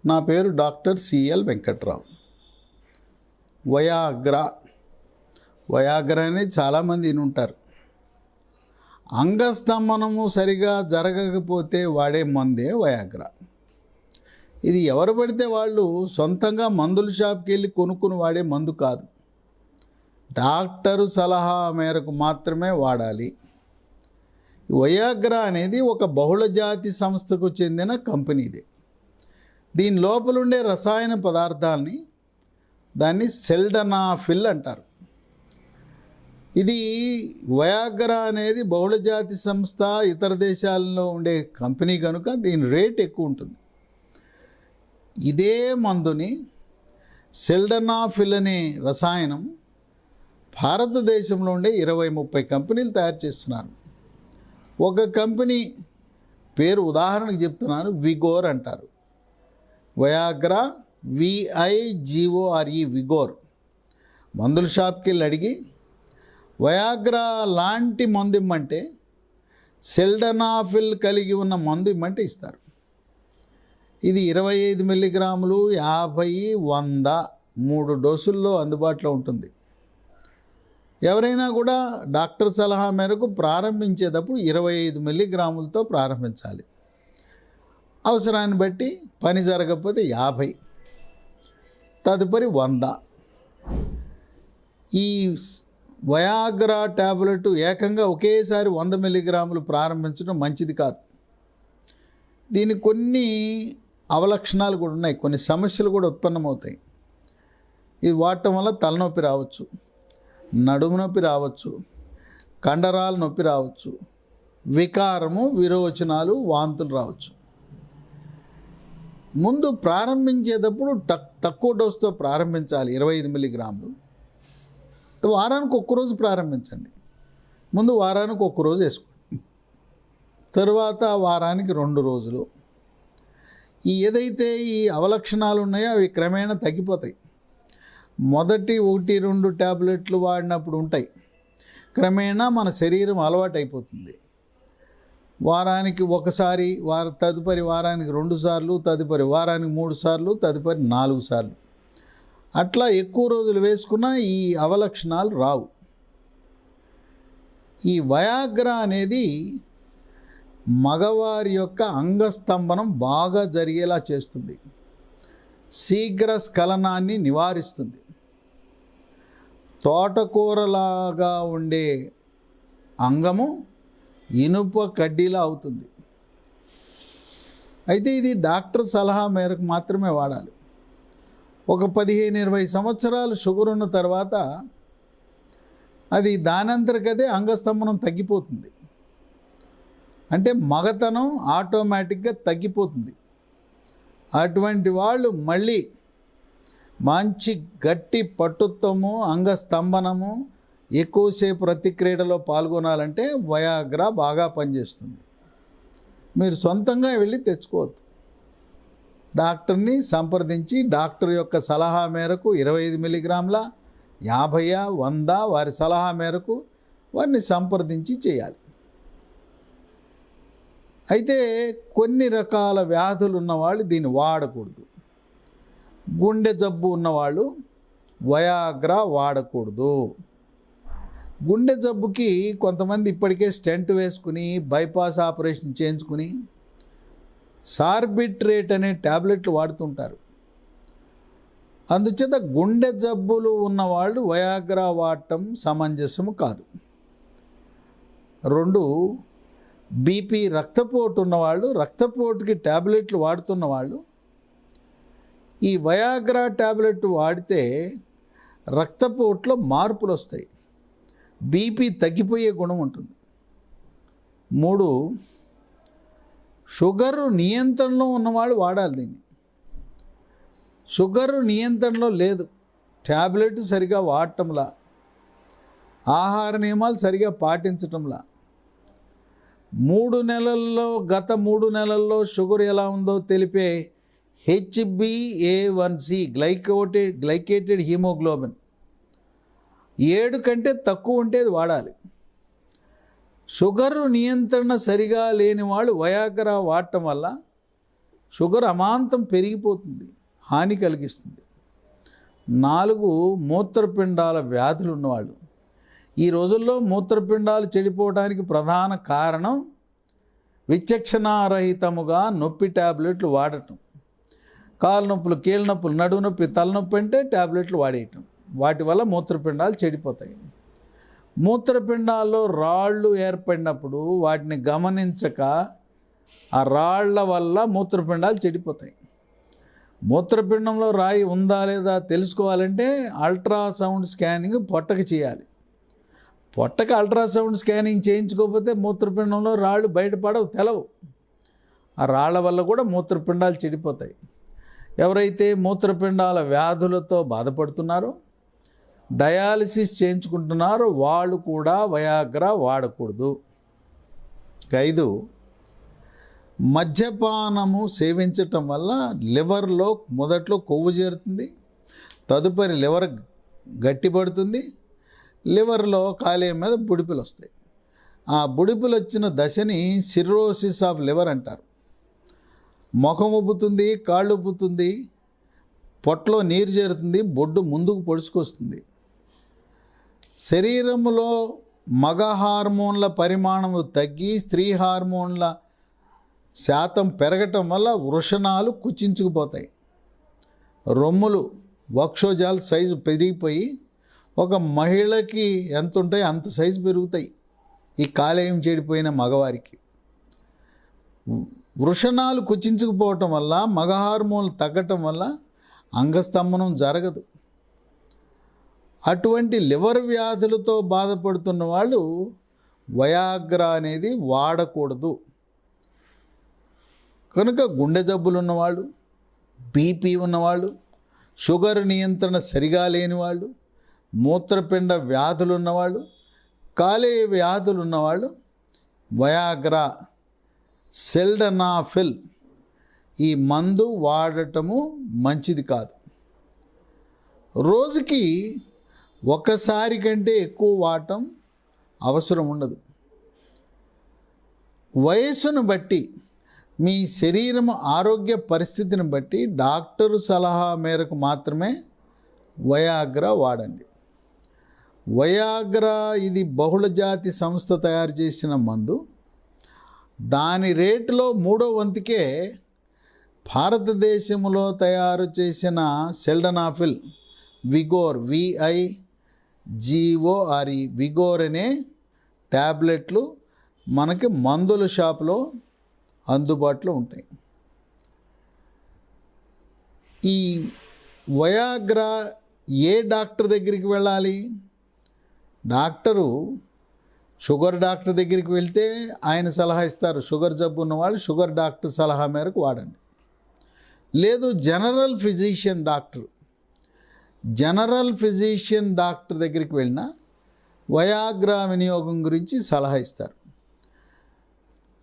నా పేరు doctor CL Venkatrao. Viagra అనేది చాలామంది వినుంటారు. అంగస్తంభనము సరిగా జరగకపోతే వాడే మందే వయాగ్రా. ఇది ఎవరు పడితే వాళ్ళు సొంతంగా మందుల షాప్కి వెళ్ళి కొనుక్కుని వాడే మందు కాదు. డాక్టరు సలహా మేరకు మాత్రమే వాడాలి. వయాగ్రా అనేది ఒక బహుళజాతి సంస్థకు చెందిన కంపెనీది. దీని లోపలుండే రసాయన పదార్థాలని దాన్ని సెల్డనాఫిల్ అంటారు. ఇది వయాగ్రా అనేది బహుళజాతి సంస్థ, ఇతర దేశాల్లో ఉండే కంపెనీ కనుక దీని రేట్ ఎక్కువ ఉంటుంది. ఇదే మందుని సెల్డనాఫిల్ అనే రసాయనం భారతదేశంలో ఉండే 20-30 కంపెనీలు తయారు చేస్తున్నారు. ఒక కంపెనీ పేరు ఉదాహరణకు చెప్తున్నాను, విగోర్ అంటారు. Viagra VIGORE విగోర్. మందుల షాప్కి వెళ్ళి అడిగి వయాగ్రా లాంటి మందు ఇమ్మంటే, సెల్డనాఫిల్ కలిగి ఉన్న మందు ఇమ్మంటే ఇస్తారు. ఇది 25 మిల్లీగ్రాములు, 50, 100 3 డోసుల్లో అందుబాటులో ఉంటుంది. ఎవరైనా కూడా డాక్టర్ సలహా మేరకు ప్రారంభించేటప్పుడు 25 మిల్లీగ్రాములతో ప్రారంభించాలి. అవసరాన్ని బట్టి పని జరగకపోతే 50, తదుపరి 100. ఈ వయాగ్రా ట్యాబ్లెట్ ఏకంగా ఒకేసారి 100 మిల్లీగ్రాములు ప్రారంభించడం మంచిది కాదు. దీనికి కొన్ని అవలక్షణాలు కూడా ఉన్నాయి, కొన్ని సమస్యలు కూడా ఉత్పన్నమవుతాయి. ఇది వాడటం వల్ల తలనొప్పి రావచ్చు, నడుము నొప్పి రావచ్చు, కండరాల నొప్పి రావచ్చు, వికారము, విరోచనాలు, వాంతులు రావచ్చు. ముందు ప్రారంభించేటప్పుడు తక్కువ డోసుతో ప్రారంభించాలి. 25 మిల్లీగ్రాములు. వారానికి ఒక్కరోజు ప్రారంభించండి. ముందు వారానికి ఒక్కరోజు వేసుకోండి, తరువాత వారానికి 2 రోజులు. ఏదైతే ఈ అవలక్షణాలు ఉన్నాయో అవి క్రమేణా తగ్గిపోతాయి. మొదటి 1-2 ట్యాబ్లెట్లు వాడినప్పుడు ఉంటాయి, క్రమేణా మన శరీరం అలవాటు అయిపోతుంది. వారానికి ఒకసారి, తదుపరి వారానికి 2 సార్లు, తదుపరి వారానికి 3 సార్లు, తదుపరి 4 సార్లు. అట్లా ఎక్కువ రోజులు వేసుకున్నా ఈ అవలక్షణాలు రావు. ఈ వయాగ్రా అనేది మగవారి యొక్క అంగస్తంభనం బాగా జరిగేలా చేస్తుంది, శీఘ్ర స్ఖలనాన్ని నివారిస్తుంది. తోటకూరలాగా ఉండే అంగము ఇనుప కడ్డీలా అవుతుంది. అయితే ఇది డాక్టర్ సలహా మేరకు మాత్రమే వాడాలి. ఒక 15-20 సంవత్సరాలు షుగర్ ఉన్న తర్వాత అది దానంతరకదే అంగస్తంభనం తగ్గిపోతుంది. అంటే మగతనం ఆటోమేటిక్గా తగ్గిపోతుంది. అటువంటి వాళ్ళు మళ్ళీ మంచి గట్టి పట్టుత్వము, అంగస్తంభనము, ఎక్కువసేపు ప్రతిక్రియలో పాల్గొనాలంటే వయాగ్రా బాగా పనిచేస్తుంది. మీరు సొంతంగా వెళ్ళి తెచ్చుకోవద్దు. డాక్టర్ని సంప్రదించి డాక్టర్ యొక్క సలహా మేరకు 25 మిల్లీగ్రాముల, 50, 100 వారి సలహా మేరకు వారిని సంప్రదించి చేయాలి. అయితే కొన్ని రకాల వ్యాధులు ఉన్నవాళ్ళు దీన్ని వాడకూడదు. గుండె జబ్బు ఉన్నవాళ్ళు వయాగ్రా వాడకూడదు. గుండె జబ్బుకి కొంతమంది ఇప్పటికే స్టెంట్ వేసుకుని బైపాస్ ఆపరేషన్ చేయించుకుని సార్బిట్రేట్ అనే ట్యాబ్లెట్లు వాడుతుంటారు. అందుచేత గుండె జబ్బులు ఉన్నవాళ్ళు వయాగ్రా వాడటం సమంజసము కాదు. 2, బీపీ, రక్తపోటు ఉన్నవాళ్ళు, రక్తపోటుకి ట్యాబ్లెట్లు వాడుతున్న వాళ్ళు ఈ వయాగ్రా ట్యాబ్లెట్ వాడితే రక్తపోటులో మార్పులు వస్తాయి, బీపీ తగ్గిపోయే గుణం ఉంటుంది. 3, షుగరు నియంత్రణలో ఉన్నవాళ్ళు వాడాలి దీన్ని. షుగరు నియంత్రణలో లేదు, ట్యాబ్లెట్ సరిగా వాడటంలా, ఆహార నియమాలు సరిగా పాటించటంలా, 3 నెలల్లో, గత 3 నెలల్లో షుగర్ ఎలా ఉందో తెలిపే HbA1c గ్లైకేటెడ్ హీమోగ్లోబిన్ 7 కంటే తక్కువ ఉంటే అది వాడాలి. షుగర్ నియంత్రణ సరిగా లేని వాళ్ళు వయాగ్రా వాడటం వల్ల షుగర్ అమాంతం పెరిగిపోతుంది, హాని కలిగిస్తుంది. 4 మూత్రపిండాల వ్యాధులు ఉన్నవాళ్ళు. ఈ రోజుల్లో మూత్రపిండాలు చెడిపోవడానికి ప్రధాన కారణం విచక్షణారహితముగా నొప్పి ట్యాబ్లెట్లు వాడటం. కాలు నొప్పులు, కీళ్ళ నొప్పులు, నడుము నొప్పి, తలనొప్పి అంటే ట్యాబ్లెట్లు వాడేయటం. వాటి వల్ల మూత్రపిండాలు చెడిపోతాయి. మూత్రపిండాల్లో రాళ్ళు ఏర్పడినప్పుడు వాటిని గమనించక ఆ రాళ్ల వల్ల మూత్రపిండాలు చెడిపోతాయి. మూత్రపిండంలో రాయి ఉందా లేదా తెలుసుకోవాలంటే అల్ట్రాసౌండ్ స్కానింగ్ పొట్టకి చేయాలి. పొట్టకి అల్ట్రాసౌండ్ స్కానింగ్ చేయించుకోకపోతే మూత్రపిండంలో రాళ్ళు బయటపడవు, తెలవు. ఆ రాళ్ల వల్ల కూడా మూత్రపిండాలు చెడిపోతాయి. ఎవరైతే మూత్రపిండాల వ్యాధులతో బాధపడుతున్నారో, డయాలసిస్ చేయించుకుంటున్నారో వాళ్ళు కూడా వయాగ్రా వాడకూడదు. 5 మద్యపానము సేవించటం వల్ల లివర్లో మొదట్లో కొవ్వు చేరుతుంది, తదుపరి లివర్ గట్టిపడుతుంది, లివర్లో కాలేయం మీద బుడిపిలు వస్తాయి. ఆ బుడిపిలు వచ్చిన దశని సిర్రోసిస్ ఆఫ్ లివర్ అంటారు. ముఖం ఉబ్బుతుంది, కాళ్ళు ఉబ్బుతుంది, పొట్టలో నీరు చేరుతుంది, బొడ్డు ముందుకు పొడుచుకొస్తుంది. శరీరంలో మగ హార్మోన్ల పరిమాణము తగ్గి స్త్రీ హార్మోన్ల శాతం పెరగటం వల్ల వృషణాలు కుచించుకుపోతాయి. రొమ్ములు, వక్షోజాలు సైజు పెరిగిపోయి ఒక మహిళకి ఎంత ఉంటాయి అంత సైజు పెరుగుతాయి ఈ కాలేయం చెడిపోయిన మగవారికి. వృషణాలు కుచించుకుపోవటం వల్ల, మగ హార్మోన్లు తగ్గటం వల్ల అంగస్తంభనం జరగదు. అటువంటి లివర్ వ్యాధులతో బాధపడుతున్న వాళ్ళు వయాగ్రా అనేది వాడకూడదు. కనుక గుండె జబ్బులు ఉన్నవాళ్ళు, బీపీ ఉన్నవాళ్ళు, షుగర్ నియంత్రణ సరిగా లేని వాళ్ళు, మూత్రపిండ వ్యాధులు ఉన్నవాళ్ళు, కాలేయ వ్యాధులు ఉన్నవాళ్ళు వయాగ్రా, సెల్డనాఫిల్ ఈ మందు వాడటము మంచిది కాదు. రోజుకి ఒకసారి కంటే ఎక్కువ వాడటం అవసరం ఉండదు. వయస్సును బట్టి, మీ శరీరం ఆరోగ్య పరిస్థితిని బట్టి డాక్టరు సలహా మేరకు మాత్రమే వయాగ్రా వాడండి. వయాగ్రా ఇది బహుళజాతి సంస్థ తయారు చేసిన మందు. దాని రేటులో 3వ వంతుకే భారతదేశంలో తయారు చేసిన సెల్డనాఫిల్ విగోర్, VIGORE విగోర్ అనే ట్యాబ్లెట్లు మనకి మందుల షాపులో అందుబాటులో ఉంటాయి. ఈ వయాగ్రా ఏ డాక్టర్ దగ్గరికి వెళ్ళాలి? డాక్టరు షుగర్ డాక్టర్ దగ్గరికి వెళ్తే ఆయన సలహా ఇస్తారు. షుగర్ జబ్బు ఉన్నవాళ్ళు షుగర్ డాక్టర్ సలహా మేరకు వాడండి. లేదు జనరల్ ఫిజిషియన్ డాక్టర్ దగ్గరికి వెళ్ళినా వయాగ్రా వినియోగం గురించి సలహా ఇస్తారు.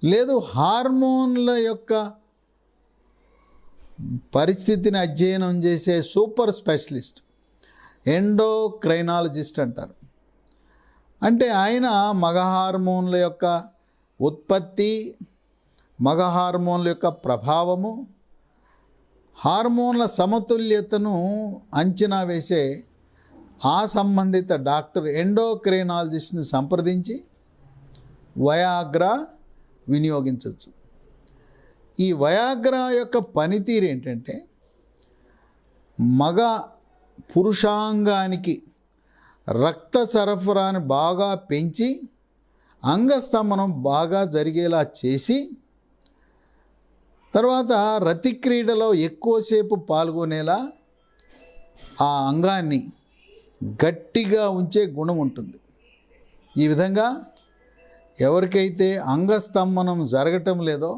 లేదు హార్మోన్ల యొక్క పరిస్థితిని అధ్యయనం చేసే సూపర్ స్పెషలిస్ట్, ఎండోక్రైనాలజిస్ట్ అంటారు. అంటే ఆయన మగ హార్మోన్ల యొక్క ఉత్పత్తి, మగ హార్మోన్ల యొక్క ప్రభావము, హార్మోన్ల సమతుల్యతను అంచనా వేసే ఆ సంబంధిత డాక్టర్ ఎండోక్రైనాలజిస్ట్ని సంప్రదించి వయాగ్రా వినియోగించవచ్చు. ఈ వయాగ్రా యొక్క పనితీరు ఏంటంటే మగ పురుషాంగానికి రక్త సరఫరాను బాగా పెంచి అంగస్తంభనం బాగా జరిగేలా చేసి, తర్వాత రతిక్రీడలో ఎక్కువసేపు పాల్గొనేలా ఆ అంగాన్ని గట్టిగా ఉంచే గుణం ఉంటుంది. ఈ విధంగా ఎవరికైతే అంగస్తంభనం జరగటం లేదో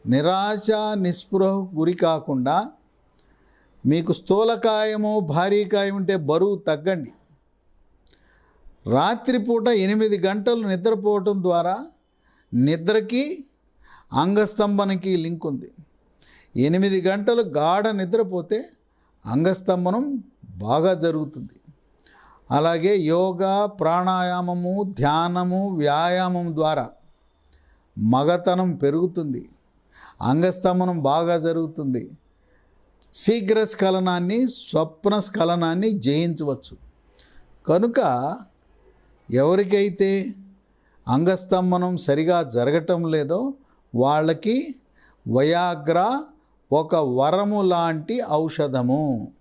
నిరాశ నిస్పృహకు గురి కాకుండా, మీకు స్థూలకాయము భారీకాయం ఉంటే బరువు తగ్గండి. రాత్రిపూట 8 గంటలు నిద్రపోవటం ద్వారా నిద్రకి అంగస్తంభనకి లింక్ ఉంది. 8 గంటలు గాఢ నిద్రపోతే అంగస్తంభనం బాగా జరుగుతుంది. అలాగే యోగా, ప్రాణాయామము, ధ్యానము, వ్యాయామం ద్వారా మగతనం పెరుగుతుంది. అంగస్తంభనం బాగా జరుగుతుంది. శీఘ్రస్ఖలనాన్ని, స్వప్నస్ఖలనాన్ని జయించవచ్చు. కనుక ఎవరికైతే అంగస్తంభనం సరిగా జరగటం లేదో వాళ్ళకి వయాగ్రా ఒక వరము లాంటి ఔషధము.